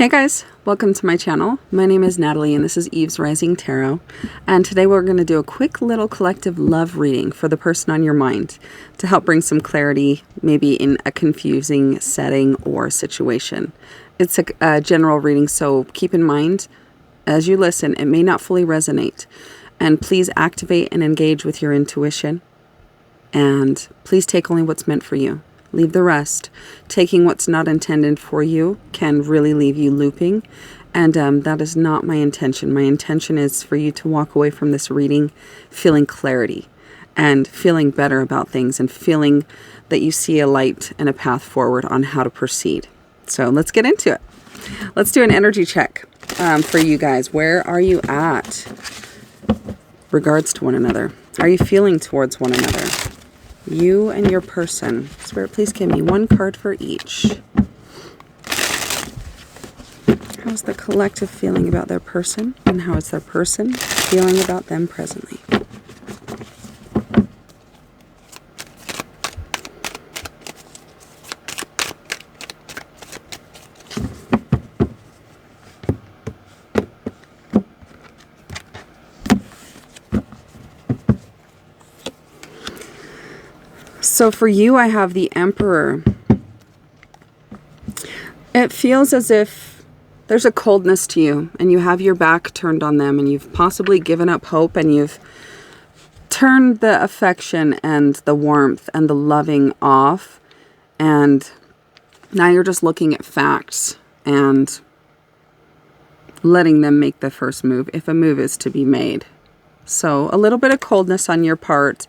Hey guys, welcome to my channel. My name is Natalie and this is Eve's Rising Tarot. And today we're going to do a quick little collective love reading for the person on your mind to help bring some clarity, maybe in a confusing setting or situation. It's a general reading, so keep in mind as you listen, it may not fully resonate. And please activate and engage with your intuition. And please take only what's meant for you. Leave the rest. Taking what's not intended for you can really leave you looping. And that is not my intention. My intention is for you to walk away from this reading feeling clarity and feeling better about things and feeling that you see a light and a path forward on how to proceed. So let's get into it. Let's do an energy check for you guys. Where are you at regards to one another? How are you feeling towards one another? You and your person. Spirit, please give me one card for each. How's the collective feeling about their person? And how is their person feeling about them presently? So for you, I have the Emperor. It feels as if there's a coldness to you and you have your back turned on them and you've possibly given up hope and you've turned the affection and the warmth and the loving off. And now you're just looking at facts and letting them make the first move if a move is to be made. So a little bit of coldness on your part.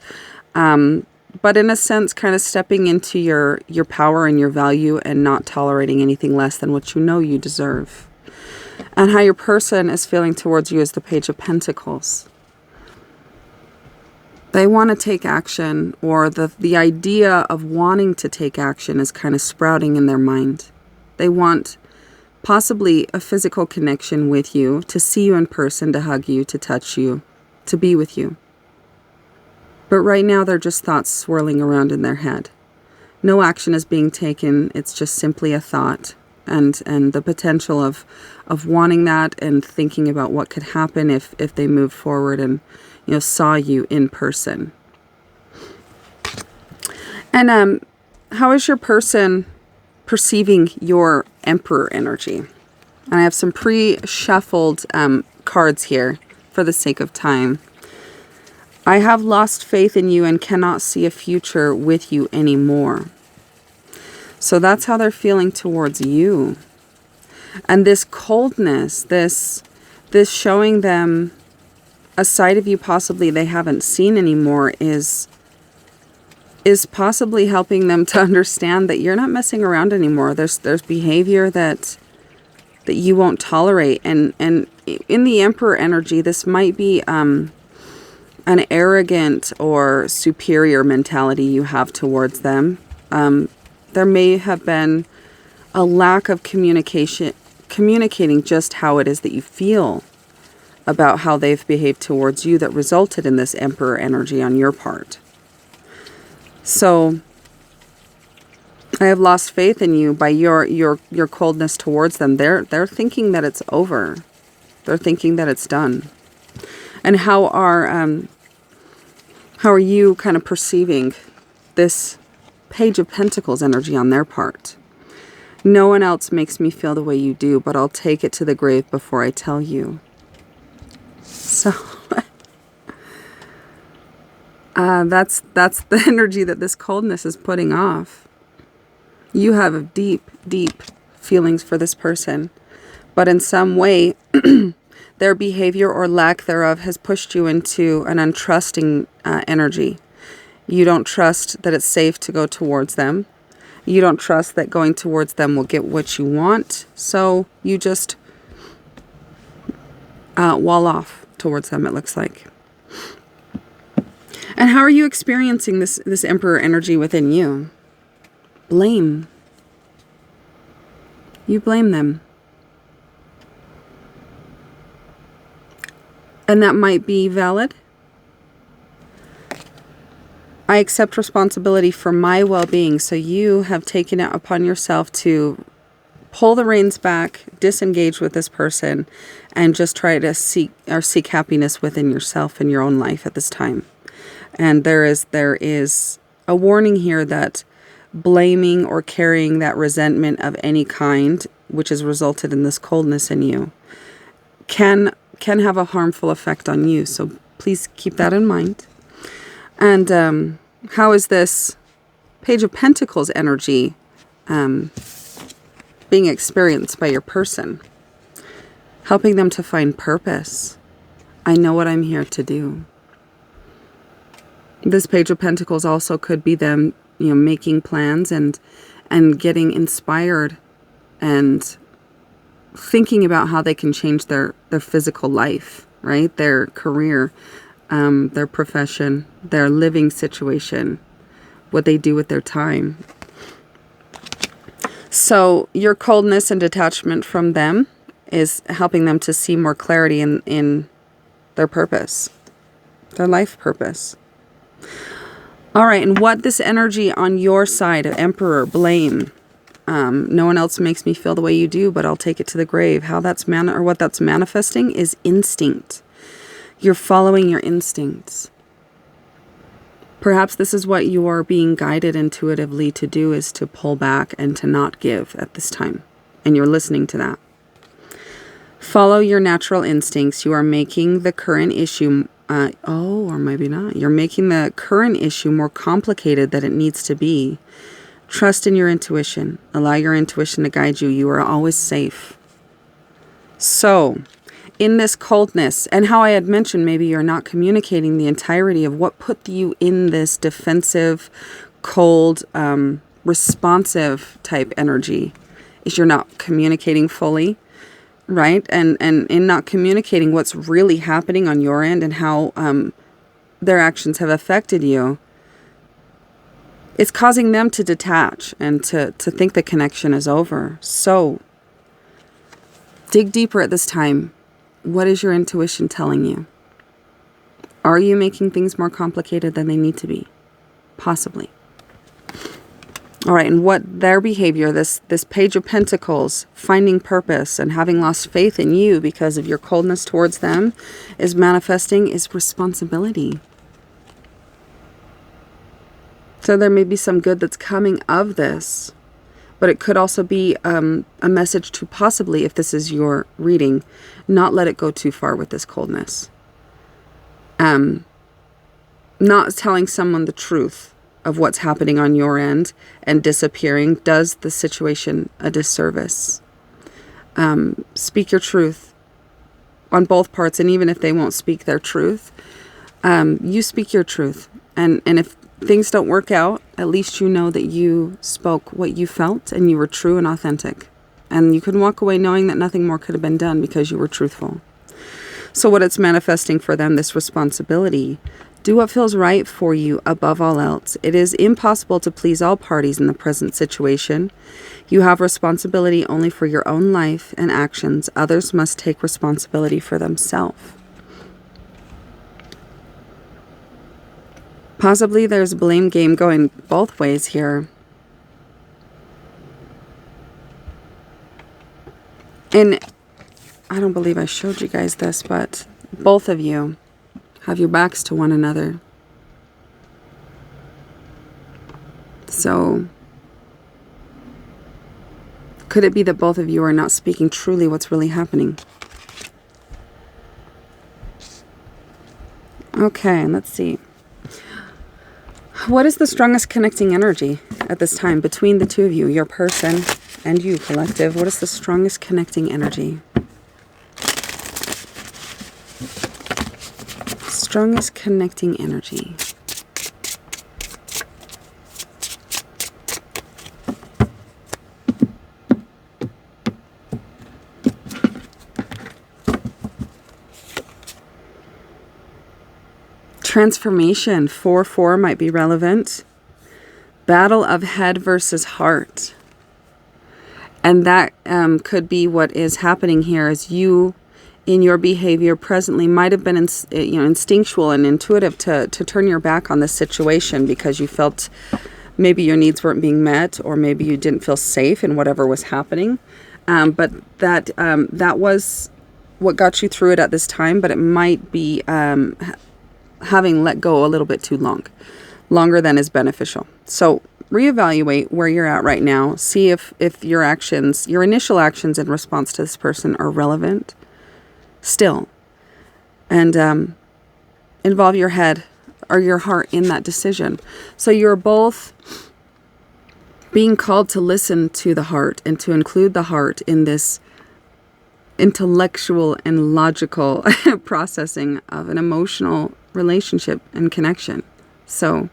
But in a sense, kind of stepping into your power and your value and not tolerating anything less than what you know you deserve. And how your person is feeling towards you is the Page of Pentacles. They want to take action, or the idea of wanting to take action is kind of sprouting in their mind. They want possibly a physical connection with you, to see you in person, to hug you, to touch you, to be with you. But right now, they're just thoughts swirling around in their head. No action is being taken. It's just simply a thought. And the potential of wanting that and thinking about what could happen if they moved forward and, saw you in person. And how is your person perceiving your Emperor energy? And I have some pre-shuffled cards here for the sake of time. I have lost faith in you and cannot see a future with you anymore. So that's how they're feeling towards you. And this coldness, this showing them a side of you possibly they haven't seen anymore is possibly helping them to understand that you're not messing around anymore. There's behavior that you won't tolerate. And in the Emperor energy, this might be an arrogant or superior mentality you have towards them. There may have been a lack of communicating just how it is that you feel about how they've behaved towards you that resulted in this Emperor energy on your part. So I have lost faith in you by your coldness towards them. They're thinking that it's over. They're thinking that it's done. And how are you kind of perceiving this Page of Pentacles energy on their part? No one else makes me feel the way you do, but I'll take it to the grave before I tell you. So that's the energy that this coldness is putting off. You have deep, deep feelings for this person, but in some way their behavior or lack thereof has pushed you into an untrusting energy. You don't trust that it's safe to go towards them. You don't trust that going towards them will get what you want. So you just wall off towards them, it looks like. And how are you experiencing this Emperor energy within you? Blame. You blame them. And that might be valid. I accept responsibility for my well-being, so you have taken it upon yourself to pull the reins back, disengage with this person, and just try to seek happiness within yourself and your own life at this time. And there is a warning here that blaming or carrying that resentment of any kind, which has resulted in this coldness in you, can have a harmful effect on you. So please keep that in mind. And how is this Page of Pentacles energy being experienced by your person? Helping them to find purpose. I know what I'm here to do. This Page of Pentacles also could be them, making plans and getting inspired and thinking about how they can change their physical life, right? Their career, their profession, their living situation, what they do with their time. So your coldness and detachment from them is helping them to see more clarity in their purpose, their life purpose. All right, and what this energy on your side, Emperor, blame. No one else makes me feel the way you do, but I'll take it to the grave. How that's what that's manifesting is instinct. You're following your instincts. Perhaps this is what you are being guided intuitively to do, is to pull back and to not give at this time. And you're listening to that. Follow your natural instincts. You are making the current issue, or maybe not. You're making the current issue more complicated than it needs to be. Trust in your intuition. Allow your intuition to guide you. You are always safe. So, in this coldness, and how I had mentioned, maybe you're not communicating the entirety of what put you in this defensive, cold, responsive type energy, is you're not communicating fully, right? And in not communicating what's really happening on your end and how their actions have affected you, it's causing them to detach and to think the connection is over. So, dig deeper at this time. What is your intuition telling you? Are you making things more complicated than they need to be? Possibly. All right, and what their behavior, this Page of Pentacles, finding purpose and having lost faith in you because of your coldness towards them, is manifesting is responsibility. So there may be some good that's coming of this, but it could also be a message to possibly, if this is your reading, not let it go too far with this coldness. Not telling someone the truth of what's happening on your end and disappearing does the situation a disservice. Speak your truth on both parts, and even if they won't speak their truth, you speak your truth. And if things don't work out, at least you know that you spoke what you felt and you were true and authentic. And you can walk away knowing that nothing more could have been done because you were truthful. So what it's manifesting for them, this responsibility, do what feels right for you above all else. It is impossible to please all parties in the present situation. You have responsibility only for your own life and actions. Others must take responsibility for themselves. Possibly there's a blame game going both ways here. And I don't believe I showed you guys this, but both of you have your backs to one another. So, could it be that both of you are not speaking truly what's really happening? Okay, let's see. What is the strongest connecting energy at this time between the two of you, your person and you, collective? What is the strongest connecting energy? Strongest connecting energy. Transformation, 4/4 might be relevant. Battle of head versus heart. And that could be what is happening here, is you, in your behavior presently, might have been instinctual and intuitive to turn your back on this situation because you felt maybe your needs weren't being met, or maybe you didn't feel safe in whatever was happening. But that was what got you through it at this time, but it might be having let go a little bit too longer than is beneficial. So reevaluate where you're at right now. See if your actions, your initial actions in response to this person are relevant still. And involve your head or your heart in that decision. So you're both being called to listen to the heart and to include the heart in this intellectual and logical processing of an emotional relationship and connection. So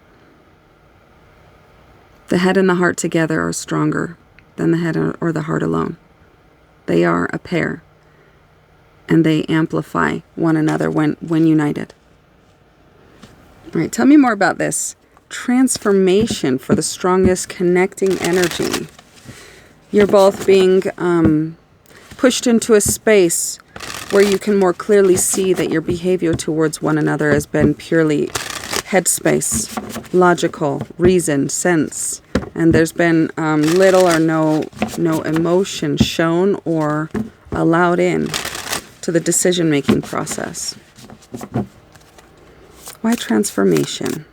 the head and the heart together are stronger than the head or the heart alone. They are a pair, and they amplify one another when united. All right, tell me more about this transformation for the strongest connecting energy. You're both being pushed into a space where you can more clearly see that your behavior towards one another has been purely headspace, logical, reason, sense. And there's been little or no emotion shown or allowed in to the decision-making process. Why transformation?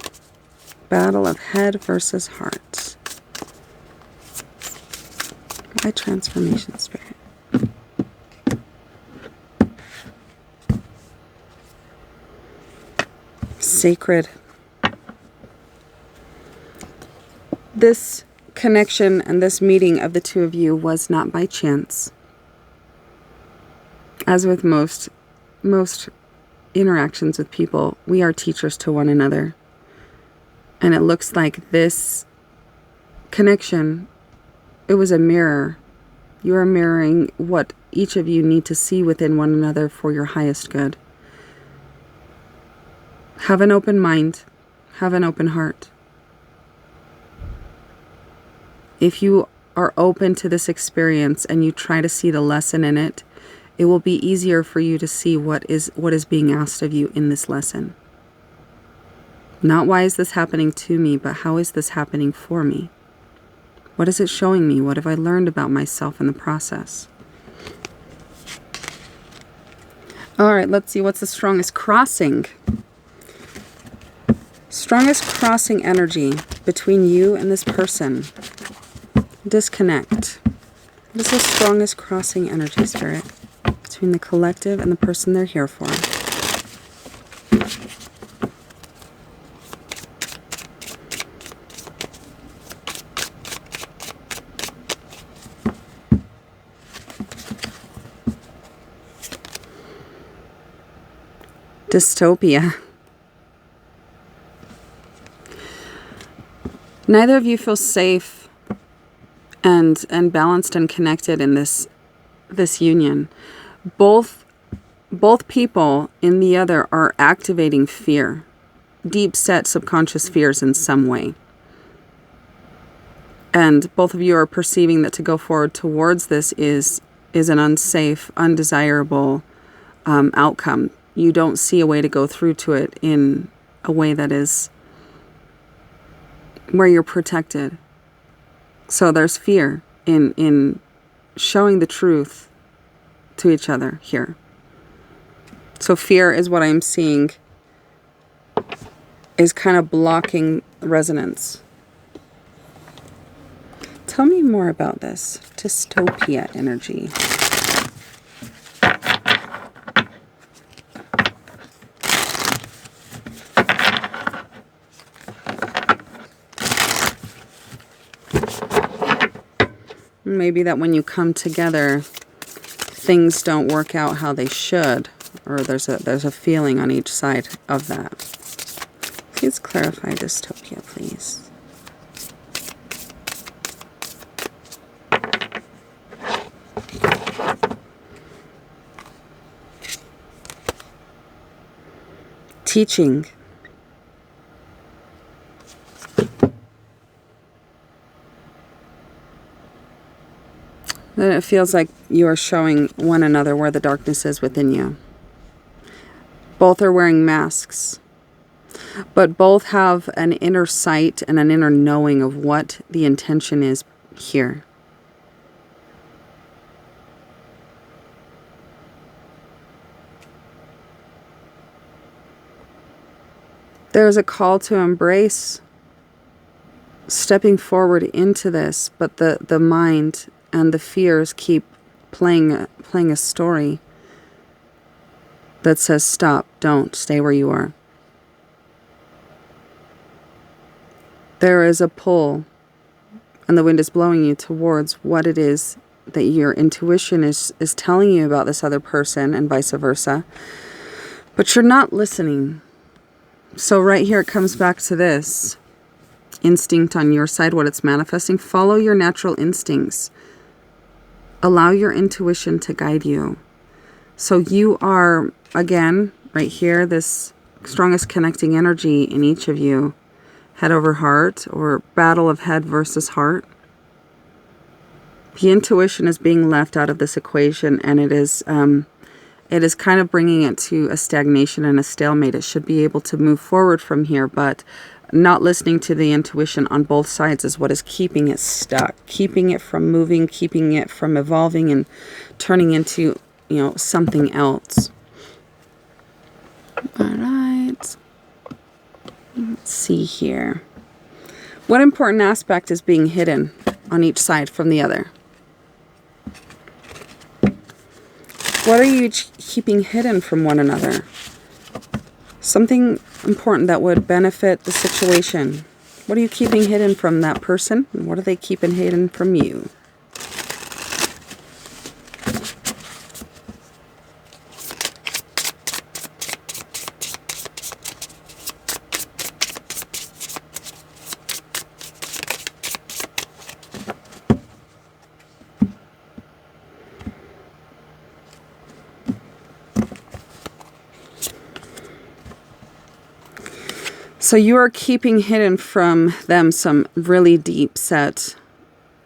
Battle of head versus heart. Why transformation, Spirit? Sacred. This connection and this meeting of the two of you was not by chance. As with most interactions with people, we are teachers to one another. And it looks like this connection, it was a mirror. You are mirroring what each of you need to see within one another for your highest good. Have an open mind. Have an open heart. If you are open to this experience and you try to see the lesson in it, it will be easier for you to see what is being asked of you in this lesson. Not why is this happening to me, but how is this happening for me? What is it showing me? What have I learned about myself in the process? All right, let's see. What's the strongest crossing? Strongest crossing energy between you and this person. Disconnect. What is the strongest crossing energy, Spirit, between the collective and the person they're here for? Dystopia. Neither of you feel safe and balanced and connected in this union. Both people in the other are activating fear, deep set subconscious fears in some way. And both of you are perceiving that to go forward towards this is an unsafe, undesirable outcome. You don't see a way to go through to it in a way that is where you're protected. So there's fear in showing the truth to each other here. So fear is what I'm seeing is kind of blocking resonance. Tell me more about this dystopia energy. Maybe that when you come together, things don't work out how they should, or there's a feeling on each side of that. Please clarify dystopia, please. Teaching. Then it feels like you are showing one another where the darkness is within you. Both are wearing masks, but both have an inner sight and an inner knowing of what the intention is here. There is a call to embrace stepping forward into this, but the mind and the fears keep playing a story that says stop, don't, stay where you are. There is a pull, and the wind is blowing you towards what it is that your intuition is telling you about this other person, and vice versa. But you're not listening. So right here it comes back to this. Instinct on your side, what it's manifesting. Follow your natural instincts. Allow your intuition to guide you. So you are, again, right here, this strongest connecting energy in each of you. Head over heart, or battle of head versus heart. The intuition is being left out of this equation, and it is kind of bringing it to a stagnation and a stalemate. It should be able to move forward from here, but not listening to the intuition on both sides is what is keeping it stuck, keeping it from moving, keeping it from evolving and turning into, something else. All right. Let's see here. What important aspect is being hidden on each side from the other? What are you keeping hidden from one another? Something important that would benefit the situation. What are you keeping hidden from that person? And what are they keeping hidden from you? So you are keeping hidden from them some really deep set,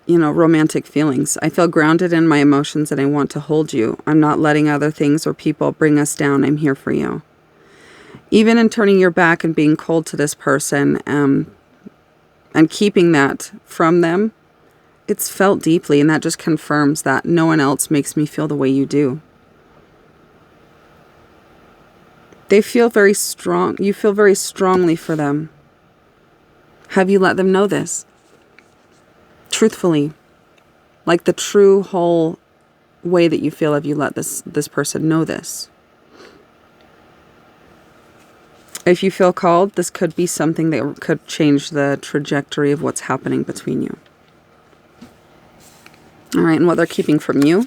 romantic feelings. I feel grounded in my emotions and I want to hold you. I'm not letting other things or people bring us down. I'm here for you. Even in turning your back and being cold to this person and keeping that from them, it's felt deeply, and that just confirms that no one else makes me feel the way you do. They feel very strong. You feel very strongly for them. Have you let them know this? Truthfully. Like the true whole way that you feel, have you let this person know this? If you feel called, this could be something that could change the trajectory of what's happening between you. All right, and what they're keeping from you.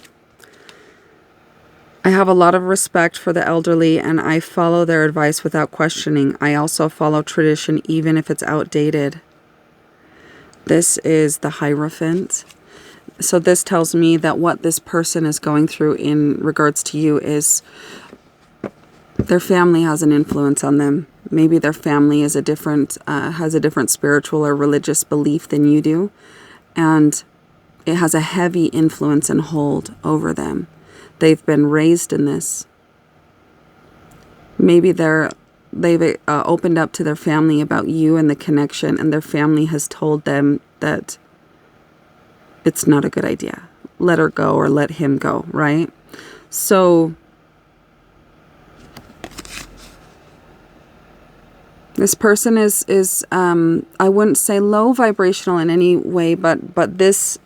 I have a lot of respect for the elderly, and I follow their advice without questioning. I also follow tradition even if it's outdated. This is the Hierophant. So this tells me that what this person is going through in regards to you is their family has an influence on them. Maybe their family is has a different spiritual or religious belief than you do, and it has a heavy influence and hold over them. They've been raised in this. Maybe they've opened up to their family about you and the connection, and their family has told them that it's not a good idea. Let her go or let him go, right? So this person is I wouldn't say low vibrational in any way, but this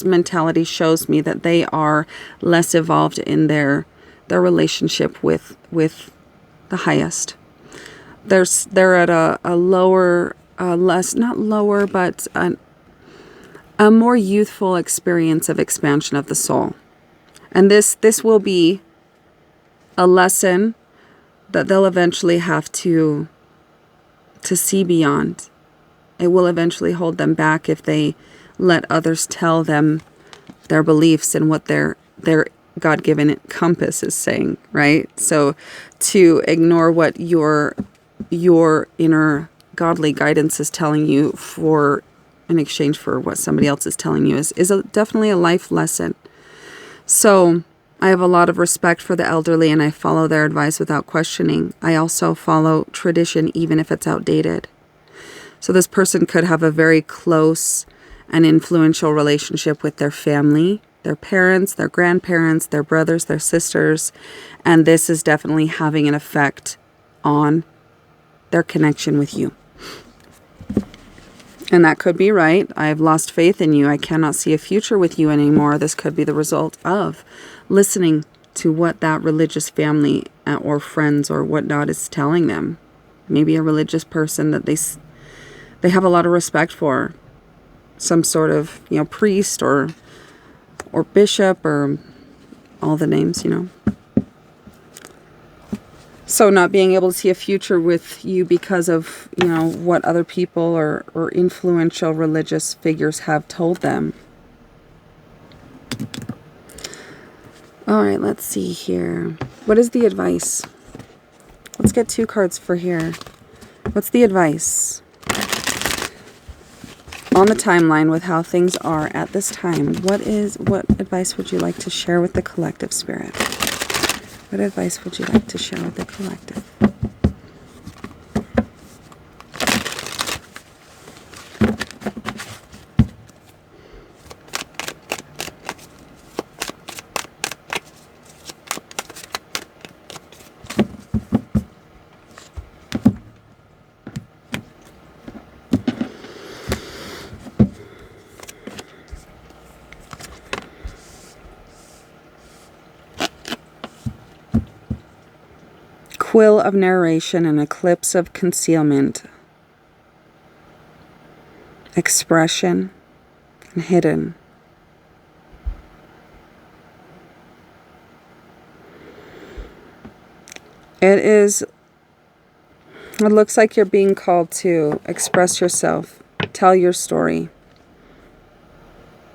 mentality shows me that they are less evolved in their relationship with the highest. They're at a lower, less, not lower, but a more youthful experience of expansion of the soul. And this will be a lesson that they'll eventually have to see beyond. It will eventually hold them back if they let others tell them their beliefs and what their God-given compass is saying, right? So to ignore what your inner godly guidance is telling you in exchange for what somebody else is telling you is definitely a life lesson. So I have a lot of respect for the elderly, and I follow their advice without questioning. I also follow tradition even if it's outdated. So this person could have a very close and influential relationship with their family, their parents, their grandparents, their brothers, their sisters, and this is definitely having an effect on their connection with you. And that could be right. I've lost faith in you. I cannot see a future with you anymore. This could be the result of listening to what that religious family or friends or whatnot is telling them. Maybe a religious person that they have a lot of respect for. Some sort of, priest or bishop or all the names, So not being able to see a future with you because of, what other people or influential religious figures have told them. All right, let's see here. What is the advice? Let's get 2 cards for here. What's the advice? On the timeline with how things are at this time, what advice would you like to share with the collective, Spirit? What advice would you like to share with the collective? Quill of narration, an eclipse of concealment, expression, and hidden. It looks like you're being called to express yourself, tell your story,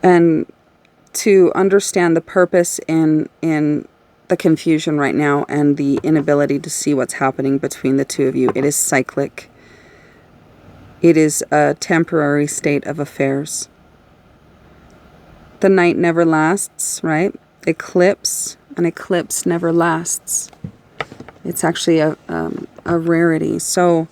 and to understand the purpose in the confusion right now and the inability to see what's happening between the two of you. It is cyclic. It is a temporary state of affairs. The night never lasts, right? An eclipse never lasts. It's actually a rarity. So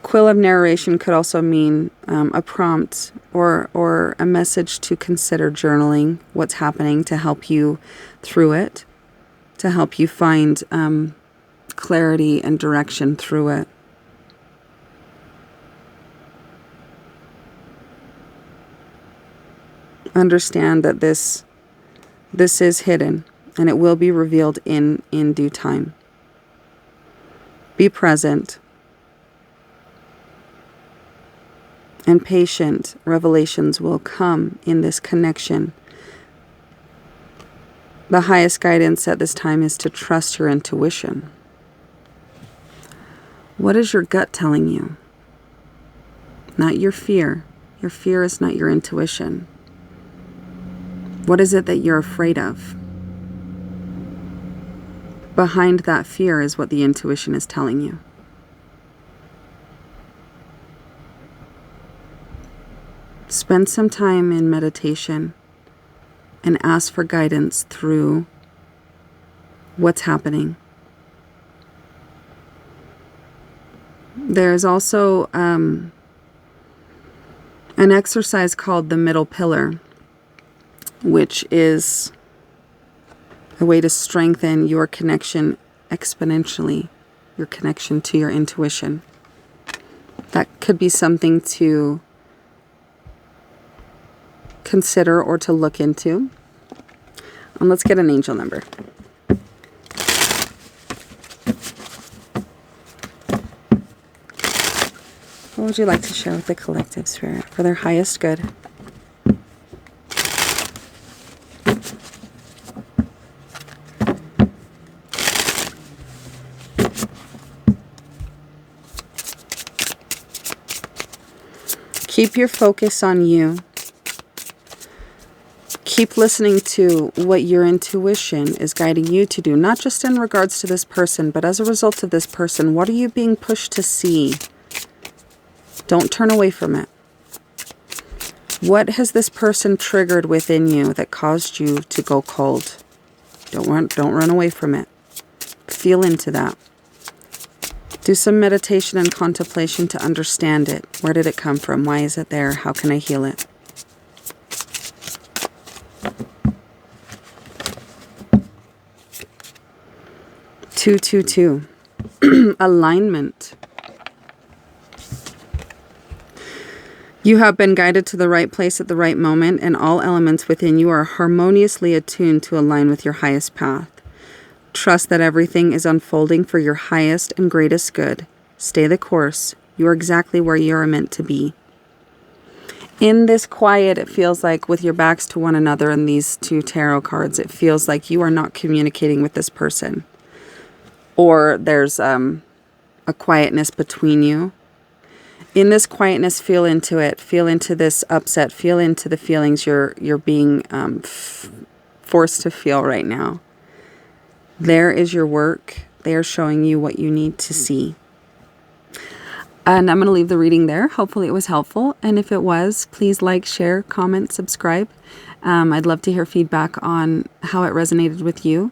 quill of narration could also mean a prompt or a message to consider journaling what's happening to help you through it, to help you find clarity and direction through it. Understand that this is hidden and it will be revealed in due time. Be present and patient. Revelations will come in this connection. The highest guidance at this time is to trust your intuition. What is your gut telling you? Not your fear. Your fear is not your intuition. What is it that you're afraid of? Behind that fear is what the intuition is telling you. Spend some time in meditation and ask for guidance through what's happening. There's also an exercise called the middle pillar, which is a way to strengthen your connection exponentially, your connection to your intuition. That could be something to consider or to look into. And let's get an angel number. What would you like to share with the collective, Spirit, for their highest good? Keep your focus on you. Keep listening to what your intuition is guiding you to do, not just in regards to this person, but as a result of this person. What are you being pushed to see? Don't turn away from it. What has this person triggered within you that caused you to go cold? Don't run away from it. Feel into that. Do some meditation and contemplation to understand it. Where did it come from? Why is it there? How can I heal it? Two. Alignment. You have been guided to the right place at the right moment, and all elements within you are harmoniously attuned to align with your highest path. Trust that everything is unfolding for your highest and greatest good. Stay the course. You are exactly where you are meant to be. In this quiet, it feels like with your backs to one another and these two tarot cards, it feels like you are not communicating with this person. Or there's a quietness between you. In this quietness, feel into it. Feel into this upset. Feel into the feelings you're being forced to feel right now. There is your work. They are showing you what you need to see. And I'm going to leave the reading there. Hopefully it was helpful. And if it was, please like, share, comment, subscribe. I'd love to hear feedback on how it resonated with you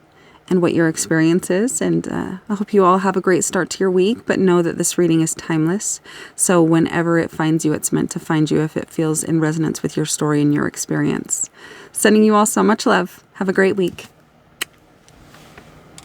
and what your experience is. And I hope you all have a great start to your week, but know that this reading is timeless. So whenever it finds you, it's meant to find you if it feels in resonance with your story and your experience. Sending you all so much love. Have a great week.